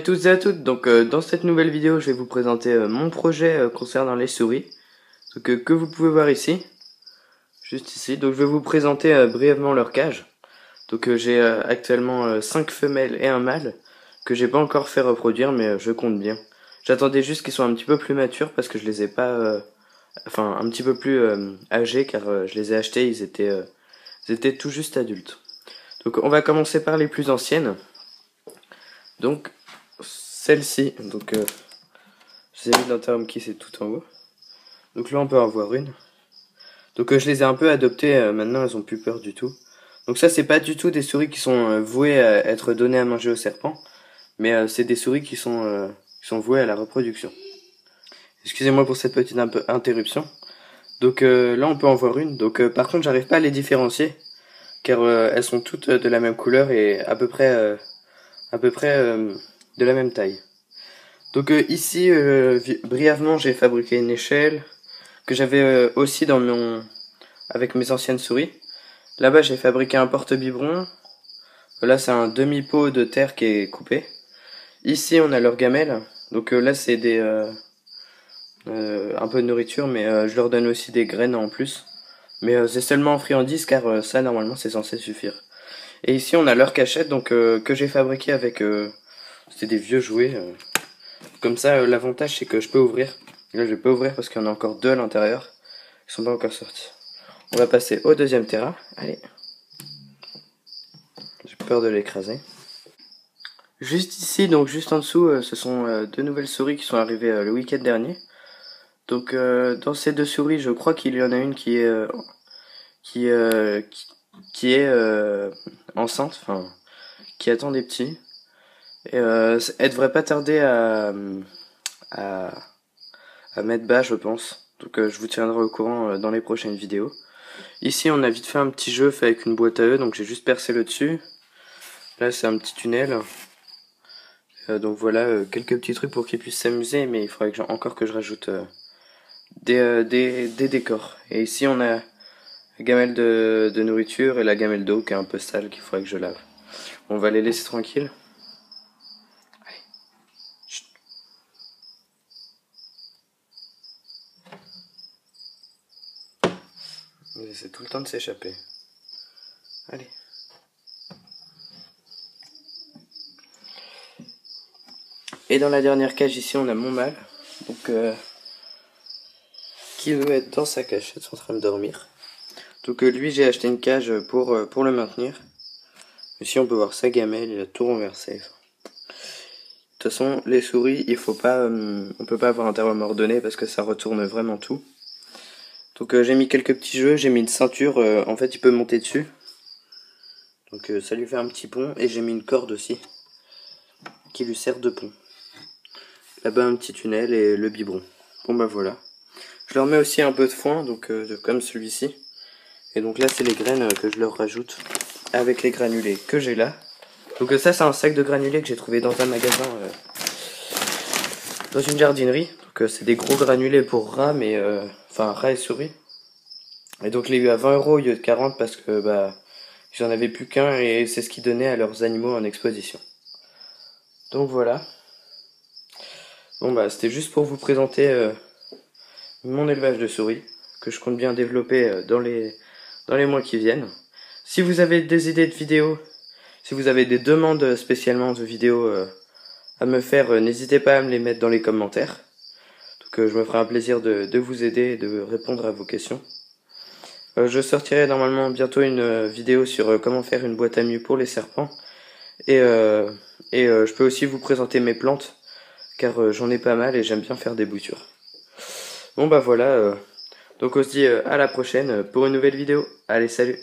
à tous et à toutes, dans cette nouvelle vidéo je vais vous présenter mon projet concernant les souris que vous pouvez voir ici, juste ici. Donc je vais vous présenter brièvement leur cage. J'ai actuellement 5 femelles et un mâle que j'ai pas encore fait reproduire, mais je compte bien. J'attendais juste qu'ils soient un petit peu plus matures parce que je les ai pas, enfin un petit peu plus âgés, car je les ai achetés, ils étaient tout juste adultes. Donc on va commencer par les plus anciennes. Donc celle-ci, je les ai mis dans Terrum qui c'est tout en haut. Donc là on peut en voir une. Je les ai un peu adoptées, maintenant elles ont plus peur du tout. Donc ça c'est pas du tout des souris qui sont vouées à être données à manger aux serpents, mais c'est des souris qui sont vouées à la reproduction. Excusez-moi pour cette petite interruption. Là on peut en voir une. Par contre j'arrive pas à les différencier, car elles sont toutes de la même couleur et à peu près de la même taille. Ici, brièvement, j'ai fabriqué une échelle que j'avais aussi avec mes anciennes souris. Là-bas, j'ai fabriqué un porte-biberon. Là, c'est un demi-pot de terre qui est coupé. Ici, on a leurs gamelles. Là, c'est un peu de nourriture, mais je leur donne aussi des graines en plus. Mais c'est seulement en friandises, car ça, normalement, c'est censé suffire. Et ici, on a leur cachette, que j'ai fabriqué avec... c'était des vieux jouets. Comme ça, l'avantage, c'est que je peux ouvrir. Là, je vais pas ouvrir parce qu'il y en a encore deux à l'intérieur. Ils sont pas encore sortis. On va passer au deuxième terrain. Allez. J'ai peur de l'écraser. Juste ici, juste en dessous, ce sont deux nouvelles souris qui sont arrivées le week-end dernier. Dans ces deux souris, je crois qu'il y en a une qui est enceinte, enfin, qui attend des petits. Et elle devrait pas tarder à mettre bas, je pense. Je vous tiendrai au courant dans les prochaines vidéos. Ici, on a vite fait un petit jeu fait avec une boîte à œufs, donc j'ai juste percé le dessus. Là, c'est un petit tunnel. Voilà, quelques petits trucs pour qu'ils puissent s'amuser, mais il faudrait encore que je rajoute des décors. Et ici, on a la gamelle de nourriture et la gamelle d'eau qui est un peu sale, qu'il faudrait que je lave. On va les laisser tranquilles. Ils essaient tout le temps de s'échapper. Allez. Et dans la dernière cage ici, on a mon mâle. Qui veut être dans sa cachette en train de dormir. Lui, j'ai acheté une cage pour le maintenir. Ici, on peut voir sa gamelle, il a tout renversé. De toute façon, les souris, il faut pas, on peut pas avoir un terme ordonné parce que ça retourne vraiment tout. J'ai mis quelques petits jeux, j'ai mis une ceinture, en fait il peut monter dessus. Ça lui fait un petit pont, et j'ai mis une corde aussi, qui lui sert de pont. Là-bas un petit tunnel et le biberon. Bon bah voilà. Je leur mets aussi un peu de foin, comme celui-ci. Et là c'est les graines que je leur rajoute avec les granulés que j'ai là. Ça c'est un sac de granulés que j'ai trouvé dans un magasin, dans une jardinerie. C'est des gros granulés pour rats, mais enfin rats et souris. Et je l'ai eu à 20 € au lieu de 40 parce que j'en avais plus qu'un et c'est ce qu'ils donnaient à leurs animaux en exposition. Donc voilà. Bon c'était juste pour vous présenter mon élevage de souris que je compte bien développer dans les mois qui viennent. Si vous avez des idées de vidéos, si vous avez des demandes spécialement de vidéos à me faire, n'hésitez pas à me les mettre dans les commentaires. Je me ferai un plaisir de vous aider et de répondre à vos questions. Je sortirai normalement bientôt une vidéo sur comment faire une boîte à mues pour les serpents. Et je peux aussi vous présenter mes plantes, car j'en ai pas mal et j'aime bien faire des boutures. Bon voilà, on se dit à la prochaine pour une nouvelle vidéo. Allez, salut!